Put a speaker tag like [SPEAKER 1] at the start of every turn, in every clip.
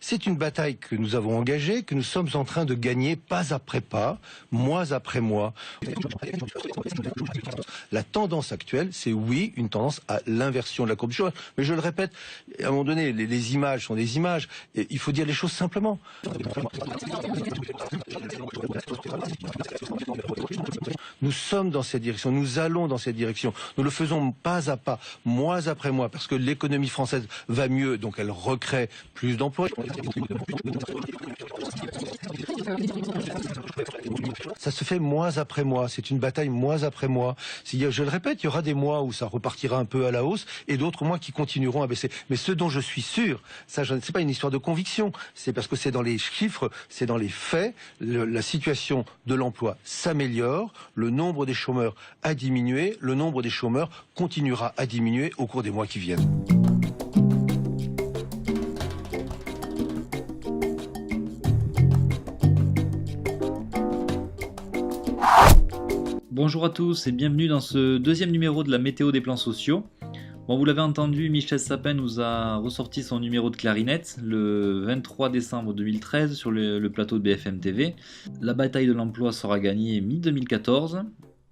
[SPEAKER 1] C'est une bataille que nous avons engagée, que nous sommes en train de gagner pas après pas, mois après mois. La tendance actuelle, c'est oui, une tendance à l'inversion de la courbe du chômage. Mais je le répète, à un moment donné, les images sont des images. Et il faut dire les choses simplement. Nous sommes dans cette direction, nous allons dans cette direction. Nous le faisons pas à pas, mois après mois, parce que l'économie française va mieux, donc elle recrée plus d'emplois. Ça se fait mois après mois, c'est une bataille mois après mois. Je le répète, il y aura des mois où ça repartira un peu à la hausse et d'autres mois qui continueront à baisser. Mais ce dont je suis sûr, ça, c'est pas une histoire de conviction, c'est parce que c'est dans les chiffres, c'est dans les faits, la situation de l'emploi s'améliore, le nombre des chômeurs a diminué, le nombre des chômeurs continuera à diminuer au cours des mois qui viennent.
[SPEAKER 2] Bonjour à tous et bienvenue dans ce deuxième numéro de la météo des plans sociaux. Bon, vous l'avez entendu, Michel Sapin nous a ressorti son numéro de clarinette le 23 décembre 2013 sur le plateau de BFM TV. La bataille de l'emploi sera gagnée mi-2014.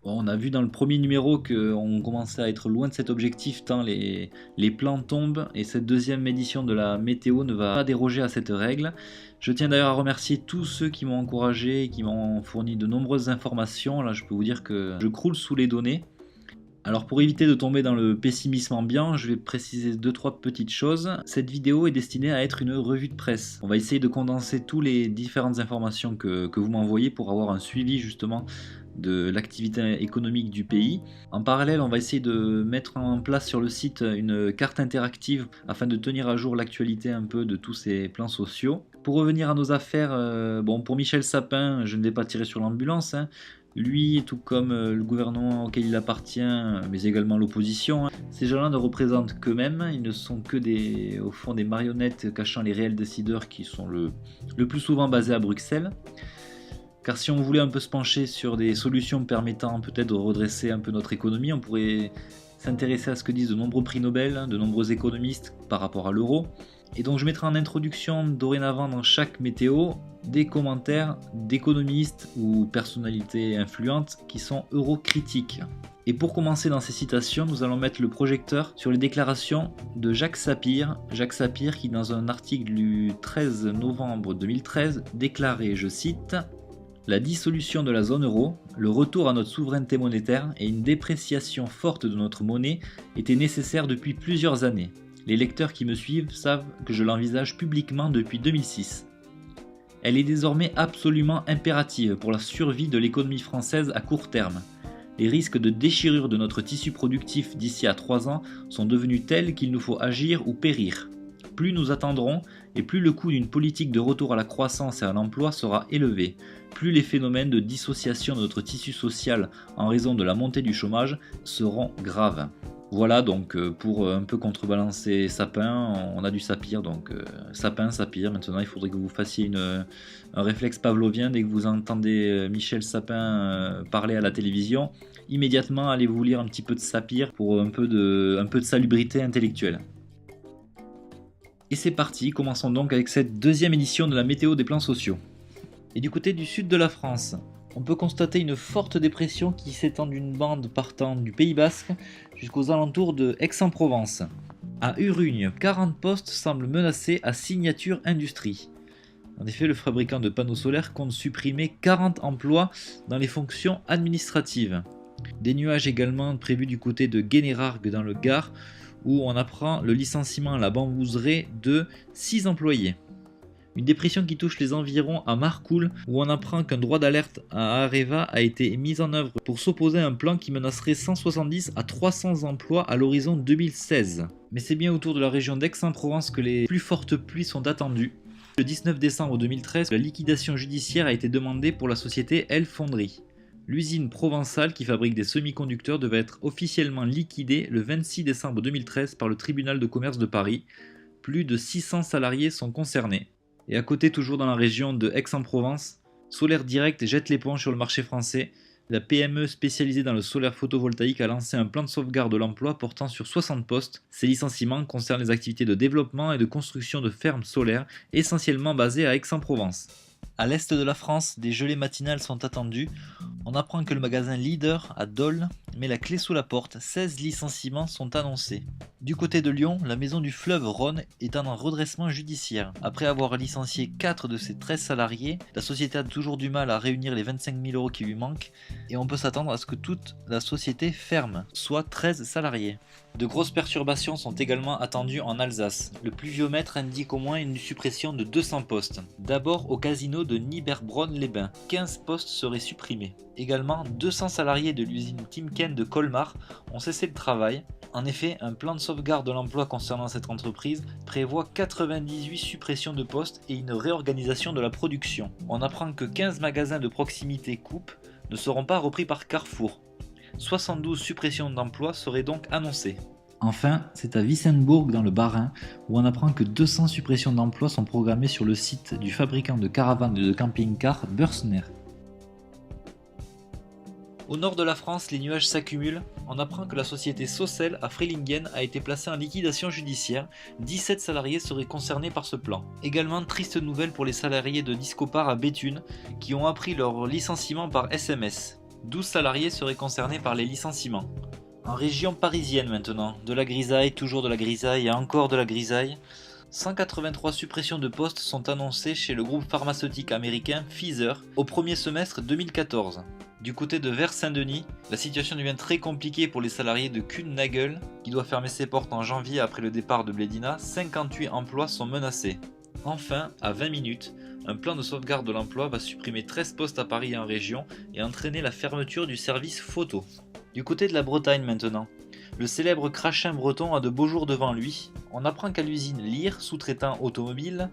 [SPEAKER 2] Bon, on a vu dans le premier numéro qu'on commençait à être loin de cet objectif tant les plans tombent et cette deuxième édition de la météo ne va pas déroger à cette règle. Je tiens d'ailleurs à remercier tous ceux qui m'ont encouragé et qui m'ont fourni de nombreuses informations. Là, je peux vous dire que je croule sous les données. Alors pour éviter de tomber dans le pessimisme ambiant, je vais préciser 2-3 petites choses. Cette vidéo est destinée à être une revue de presse. On va essayer de condenser toutes les différentes informations que vous m'envoyez pour avoir un suivi justement de l'activité économique du pays. En parallèle, on va essayer de mettre en place sur le site une carte interactive afin de tenir à jour l'actualité un peu de tous ces plans sociaux. Pour revenir à nos affaires, pour Michel Sapin, je ne vais pas tirer sur l'ambulance, hein. Lui, tout comme le gouvernement auquel il appartient, mais également l'opposition, ces gens-là ne représentent qu'eux-mêmes, ils ne sont que au fond des marionnettes cachant les réels décideurs qui sont le plus souvent basés à Bruxelles. Car si on voulait un peu se pencher sur des solutions permettant peut-être de redresser un peu notre économie, on pourrait s'intéresser à ce que disent de nombreux prix Nobel, de nombreux économistes par rapport à l'euro. Et donc je mettrai en introduction dorénavant dans chaque météo des commentaires d'économistes ou personnalités influentes qui sont eurocritiques. Et pour commencer dans ces citations, nous allons mettre le projecteur sur les déclarations de Jacques Sapir. Jacques Sapir qui dans un article du 13 novembre 2013 déclarait, je cite, « La dissolution de la zone euro, le retour à notre souveraineté monétaire et une dépréciation forte de notre monnaie étaient nécessaires depuis plusieurs années. Les lecteurs qui me suivent savent que je l'envisage publiquement depuis 2006. Elle est désormais absolument impérative pour la survie de l'économie française à court terme. Les risques de déchirure de notre tissu productif d'ici à 3 ans sont devenus tels qu'il nous faut agir ou périr. Plus nous attendrons et plus le coût d'une politique de retour à la croissance et à l'emploi sera élevé, plus les phénomènes de dissociation de notre tissu social en raison de la montée du chômage seront graves. » Voilà donc pour un peu contrebalancer Sapin, on a du Sapir, donc Sapir. Maintenant il faudrait que vous fassiez un réflexe pavlovien dès que vous entendez Michel Sapin parler à la télévision. Immédiatement allez vous lire un petit peu de Sapir pour un peu de salubrité intellectuelle. Et c'est parti, commençons donc avec cette deuxième édition de la météo des plans sociaux. Et du côté du sud de la France, on peut constater une forte dépression qui s'étend d'une bande partant du Pays Basque jusqu'aux alentours de Aix-en-Provence. À Urugne, 40 postes semblent menacés à Signature Industrie. En effet, le fabricant de panneaux solaires compte supprimer 40 emplois dans les fonctions administratives. Des nuages également prévus du côté de Guénérargues dans le Gard, où on apprend le licenciement à la bambouseraie de 6 employés. Une dépression qui touche les environs à Marcoule, où on apprend qu'un droit d'alerte à Areva a été mis en œuvre pour s'opposer à un plan qui menacerait 170 à 300 emplois à l'horizon 2016. Mais c'est bien autour de la région d'Aix-en-Provence que les plus fortes pluies sont attendues. Le 19 décembre 2013, la liquidation judiciaire a été demandée pour la société El Fonderie. L'usine provençale qui fabrique des semi-conducteurs devait être officiellement liquidée le 26 décembre 2013 par le tribunal de commerce de Paris. Plus de 600 salariés sont concernés. Et à côté, toujours dans la région de Aix-en-Provence, Solaire Direct jette l'éponge sur le marché français. La PME spécialisée dans le solaire photovoltaïque a lancé un plan de sauvegarde de l'emploi portant sur 60 postes. Ces licenciements concernent les activités de développement et de construction de fermes solaires, essentiellement basées à Aix-en-Provence. À l'est de la France, des gelées matinales sont attendues. On apprend que le magasin Leader à Dole met la clé sous la porte. 16 licenciements sont annoncés. Du côté de Lyon, la maison du fleuve Rhône est en redressement judiciaire. Après avoir licencié 4 de ses 13 salariés, la société a toujours du mal à réunir les 25 000 € qui lui manquent et on peut s'attendre à ce que toute la société ferme, soit 13 salariés. De grosses perturbations sont également attendues en Alsace. Le pluviomètre indique au moins une suppression de 200 postes. D'abord au casino de Niederbronn-les-Bains, 15 postes seraient supprimés. Également, 200 salariés de l'usine Timken de Colmar ont cessé le travail. En effet, un plan de sauvegarde de l'emploi concernant cette entreprise prévoit 98 suppressions de postes et une réorganisation de la production. On apprend que 15 magasins de proximité Coop ne seront pas repris par Carrefour. 72 suppressions d'emplois seraient donc annoncées. Enfin, c'est à Wissembourg dans le Bas-Rhin où on apprend que 200 suppressions d'emplois sont programmées sur le site du fabricant de caravanes et de camping-cars Börsner. Au nord de la France, les nuages s'accumulent. On apprend que la société Socel à Freilingen a été placée en liquidation judiciaire. 17 salariés seraient concernés par ce plan. Également, triste nouvelle pour les salariés de Discopar à Béthune qui ont appris leur licenciement par SMS. 12 salariés seraient concernés par les licenciements. En région parisienne maintenant, de la grisaille, toujours de la grisaille et encore de la grisaille. 183 suppressions de postes sont annoncées chez le groupe pharmaceutique américain Pfizer au premier semestre 2014. Du côté de Vers-Saint-Denis, la situation devient très compliquée pour les salariés de Kuhn-Nagel qui doit fermer ses portes en janvier après le départ de Blédina. 58 emplois sont menacés. Enfin, à 20 minutes, un plan de sauvegarde de l'emploi va supprimer 13 postes à Paris et en région et entraîner la fermeture du service photo. Du côté de la Bretagne maintenant, le célèbre Crachin breton a de beaux jours devant lui. On apprend qu'à l'usine Lear, sous-traitant automobile,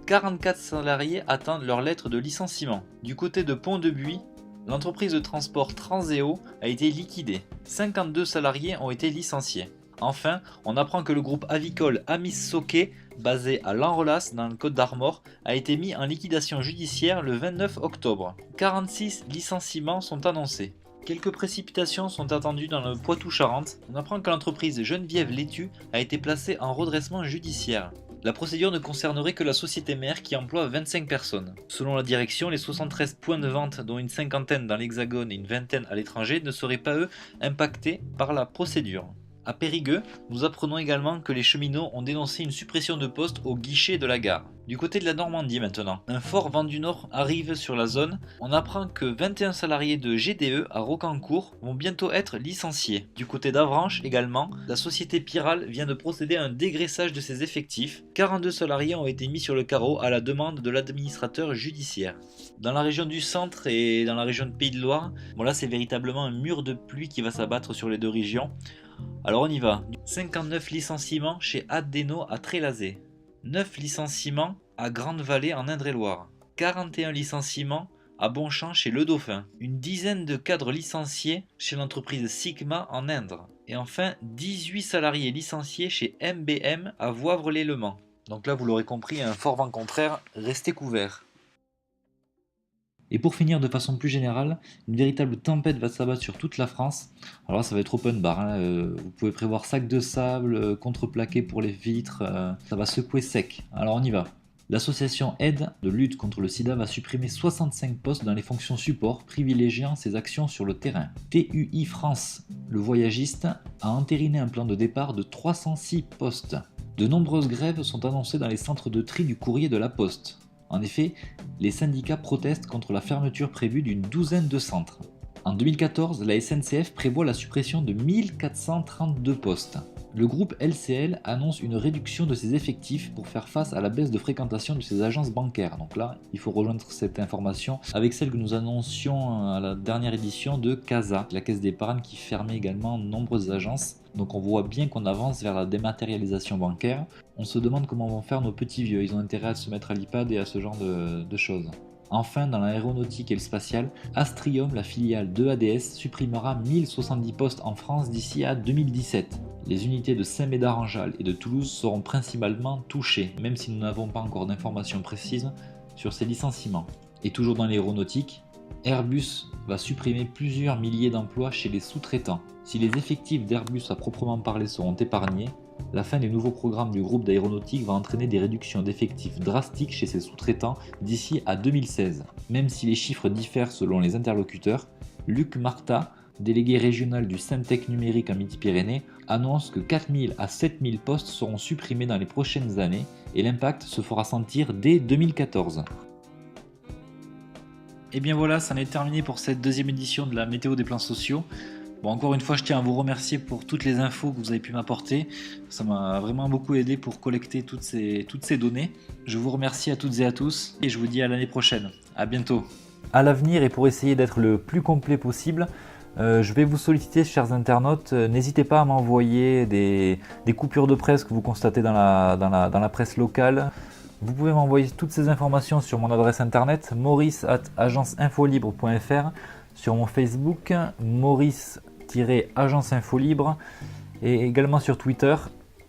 [SPEAKER 2] 44 salariés attendent leur lettre de licenciement. Du côté de Pont-de-Buis, l'entreprise de transport Transeo a été liquidée. 52 salariés ont été licenciés. Enfin, on apprend que le groupe avicole Amis Soquet, basé à Lanrelas dans le Côte-d'Armor, a été mis en liquidation judiciaire le 29 octobre. 46 licenciements sont annoncés. Quelques précipitations sont attendues dans le Poitou-Charentes. On apprend que l'entreprise Geneviève Laitue a été placée en redressement judiciaire. La procédure ne concernerait que la société mère qui emploie 25 personnes. Selon la direction, les 73 points de vente, dont une cinquantaine dans l'Hexagone et une vingtaine à l'étranger, ne seraient pas eux impactés par la procédure. À Périgueux, nous apprenons également que les cheminots ont dénoncé une suppression de postes au guichet de la gare. Du côté de la Normandie maintenant, un fort vent du Nord arrive sur la zone. On apprend que 21 salariés de GDE à Rocancourt vont bientôt être licenciés. Du côté d'Avranches également, la société Piral vient de procéder à un dégraissage de ses effectifs. 42 salariés ont été mis sur le carreau à la demande de l'administrateur judiciaire. Dans la région du centre et dans la région de Pays de Loire, là c'est véritablement un mur de pluie qui va s'abattre sur les deux régions. Alors on y va. 59 licenciements chez Adeno à Trélazé. 9 licenciements à Grande-Vallée en Indre-et-Loire. 41 licenciements à Bonchamp chez Le Dauphin. Une dizaine de cadres licenciés chez l'entreprise Sigma en Indre. Et enfin 18 salariés licenciés chez MBM à Voivre-les-Le-Mans. Donc là vous l'aurez compris, un fort vent contraire, restez couverts. Et pour finir de façon plus générale, une véritable tempête va s'abattre sur toute la France. Alors là, ça va être open bar, hein. Vous pouvez prévoir sac de sable, contreplaqué pour les vitres, ça va secouer sec. Alors on y va. L'association Aide de lutte contre le sida va supprimer 65 postes dans les fonctions support, privilégiant ses actions sur le terrain. TUI France, le voyagiste, a entériné un plan de départ de 306 postes. De nombreuses grèves sont annoncées dans les centres de tri du courrier de la Poste. En effet, les syndicats protestent contre la fermeture prévue d'une douzaine de centres. En 2014, la SNCF prévoit la suppression de 1432 postes. Le groupe LCL annonce une réduction de ses effectifs pour faire face à la baisse de fréquentation de ses agences bancaires. Donc là, il faut rejoindre cette information avec celle que nous annoncions à la dernière édition de CASA, la caisse d'épargne qui fermait également de nombreuses agences. Donc on voit bien qu'on avance vers la dématérialisation bancaire. On se demande comment vont faire nos petits vieux, ils ont intérêt à se mettre à l'iPad et à ce genre de choses. Enfin, dans l'aéronautique et le spatial, Astrium, la filiale de ADS, supprimera 1070 postes en France d'ici à 2017. Les unités de Saint-Médard-en-Jalles et de Toulouse seront principalement touchées, même si nous n'avons pas encore d'informations précises sur ces licenciements. Et toujours dans l'aéronautique, Airbus va supprimer plusieurs milliers d'emplois chez les sous-traitants. Si les effectifs d'Airbus à proprement parler seront épargnés, la fin des nouveaux programmes du groupe d'aéronautique va entraîner des réductions d'effectifs drastiques chez ses sous-traitants d'ici à 2016. Même si les chiffres diffèrent selon les interlocuteurs, Luc Marta, délégué régional du Syntec numérique en Midi-Pyrénées, annonce que 4000 à 7000 postes seront supprimés dans les prochaines années et l'impact se fera sentir dès 2014. Et bien voilà, ça en est terminé pour cette deuxième édition de la météo des plans sociaux. Bon, encore une fois, je tiens à vous remercier pour toutes les infos que vous avez pu m'apporter. Ça m'a vraiment beaucoup aidé pour collecter toutes ces données. Je vous remercie à toutes et à tous et je vous dis à l'année prochaine. À bientôt. À l'avenir et pour essayer d'être le plus complet possible, je vais vous solliciter, chers internautes. N'hésitez pas à m'envoyer des coupures de presse que vous constatez dans la presse locale. Vous pouvez m'envoyer toutes ces informations sur mon adresse internet maurice@agenceinfolibre.fr, sur mon Facebook Maurice-Agence Info Libre et également sur Twitter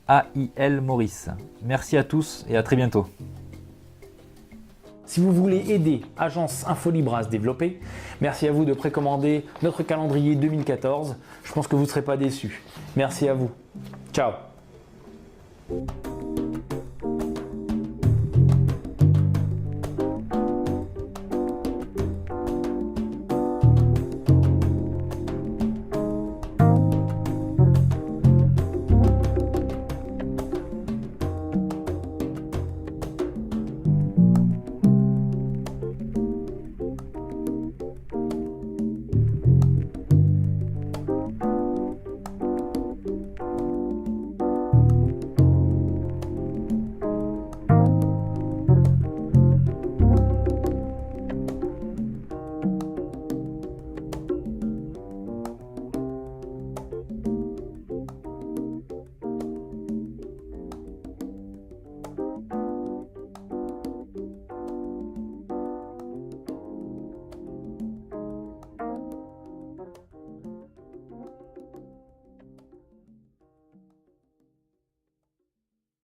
[SPEAKER 2] AIL Maurice. Merci à tous et à très bientôt.
[SPEAKER 3] Si vous voulez aider Agence Info Libre à se développer, merci à vous de précommander notre calendrier 2014. Je pense que vous ne serez pas déçus. Merci à vous. Ciao.